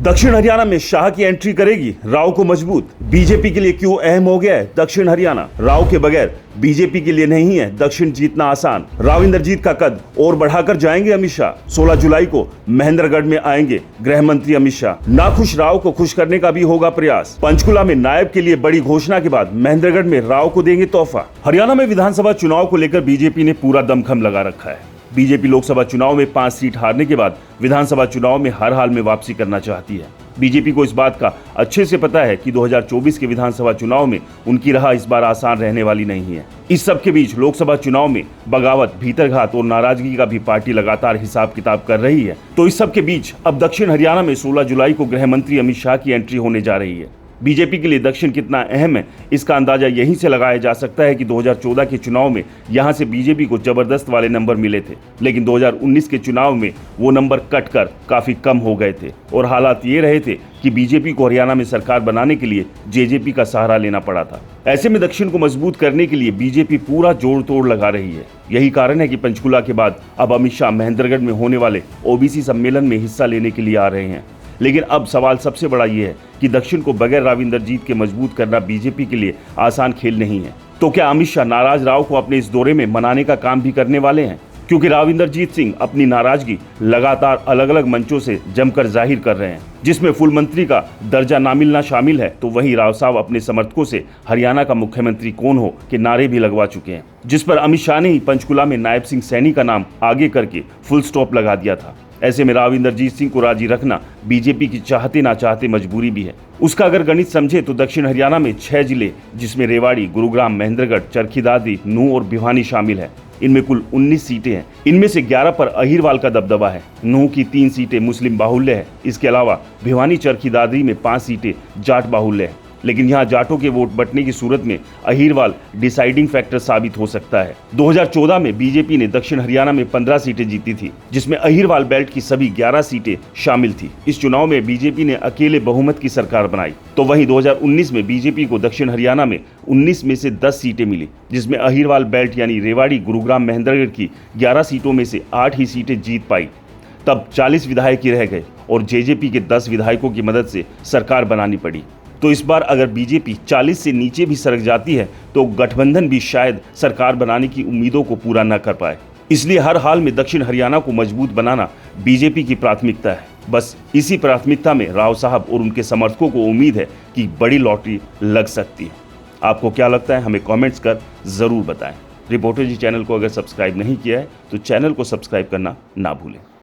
दक्षिण हरियाणा में शाह की एंट्री करेगी राव को मजबूत। बीजेपी के लिए क्यों अहम हो गया है दक्षिण हरियाणा। राव के बगैर बीजेपी के लिए नहीं है दक्षिण जीतना आसान। राव इंद्रजीत का कद और बढ़ाकर जाएंगे अमित शाह। 16 जुलाई को महेंद्रगढ़ में आएंगे गृह मंत्री अमित शाह। नाखुश राव को खुश करने का भी होगा प्रयास। पंचकुला में नायब के लिए बड़ी घोषणा के बाद महेंद्रगढ़ में राव को देंगे तोहफा। हरियाणा में विधानसभा चुनाव को लेकर बीजेपी ने पूरा दमखम लगा रखा है। बीजेपी लोकसभा चुनाव में 5 सीट हारने के बाद विधानसभा चुनाव में हर हाल में वापसी करना चाहती है। बीजेपी को इस बात का अच्छे से पता है कि 2024 के विधानसभा चुनाव में उनकी राह इस बार आसान रहने वाली नहीं है। इस सब के बीच लोकसभा चुनाव में बगावत, भीतरघात और नाराजगी का भी पार्टी लगातार हिसाब किताब कर रही है। तो इस सब के बीच अब दक्षिण हरियाणा में 16 जुलाई को गृह मंत्री अमित शाह की एंट्री होने जा रही है। बीजेपी के लिए दक्षिण कितना अहम है इसका अंदाजा यहीं से लगाया जा सकता है कि 2014 के चुनाव में यहां से बीजेपी को जबरदस्त वाले नंबर मिले थे, लेकिन 2019 के चुनाव में वो नंबर कट कर काफी कम हो गए थे और हालात ये रहे थे कि बीजेपी को हरियाणा में सरकार बनाने के लिए जेजेपी का सहारा लेना पड़ा था। ऐसे में दक्षिण को मजबूत करने के लिए बीजेपी पूरा जोड़ तोड़ लगा रही है। यही कारण है कि पंचकुला के बाद अब अमित शाह महेंद्रगढ़ में होने वाले ओबीसी सम्मेलन में हिस्सा लेने के लिए आ रहे हैं। लेकिन अब सवाल सबसे बड़ा ये है कि दक्षिण को बगैर राव इंद्रजीत के मजबूत करना बीजेपी के लिए आसान खेल नहीं है। तो क्या अमित शाह नाराज राव को अपने इस दौरे में मनाने का काम भी करने वाले हैं? क्योंकि राव इंद्रजीत सिंह अपनी नाराजगी लगातार अलग अलग मंचों से जमकर जाहिर कर रहे हैं, जिसमें फुल मंत्री का दर्जा ना मिलना शामिल है। तो वहीं राव साहब अपने समर्थकों से हरियाणा का मुख्यमंत्री कौन हो के नारे भी लगवा चुके हैं, जिस पर अमित शाह ने ही पंचकुला में नायब सिंह सैनी का नाम आगे करके फुल स्टॉप लगा दिया था। ऐसे में राव इंद्रजीत सिंह को राजी रखना बीजेपी की चाहते ना चाहते मजबूरी भी है। उसका अगर गणित समझे तो दक्षिण हरियाणा में 6 जिले, जिसमें रेवाड़ी, गुरुग्राम, महेंद्रगढ़, चरखी दादरी, नूंह और भिवानी शामिल है। इनमें कुल 19 सीटें हैं। इनमें से 11 पर अहीरवाल का दबदबा है। नूंह की 3 सीटें मुस्लिम बाहुल्य है। इसके अलावा भिवानी, चरखी दादरी में 5 सीटें जाट बाहुल्य है। लेकिन यहाँ जाटों के वोट बंटने की सूरत में अहीरवाल डिसाइडिंग फैक्टर साबित हो सकता है। 2014 में बीजेपी ने दक्षिण हरियाणा में 15 सीटें जीती थी, जिसमें अहीरवाल बेल्ट की सभी 11 सीटें शामिल थी। इस चुनाव में बीजेपी ने अकेले बहुमत की सरकार बनाई। तो वहीं 2019 में बीजेपी को दक्षिण हरियाणा में 19 में से 10 सीटें मिली, जिसमें अहीरवाल बेल्ट यानी रेवाड़ी, गुरुग्राम, महेंद्रगढ़ की 11 सीटों में से 8 ही सीटें जीत पाई। तब 40 विधायक ही रह गए और जेजेपी के 10 विधायकों की मदद से सरकार बनानी पड़ी। तो इस बार अगर बीजेपी 40 से नीचे भी सरक जाती है तो गठबंधन भी शायद सरकार बनाने की उम्मीदों को पूरा न कर पाए। इसलिए हर हाल में दक्षिण हरियाणा को मजबूत बनाना बीजेपी की प्राथमिकता है। बस इसी प्राथमिकता में राव साहब और उनके समर्थकों को उम्मीद है कि बड़ी लॉटरी लग सकती है। आपको क्या लगता है, हमें कमेंट्स कर जरूर बताएं। रिपोर्टर जी चैनल को अगर सब्सक्राइब नहीं किया है तो चैनल को सब्सक्राइब करना ना भूलें।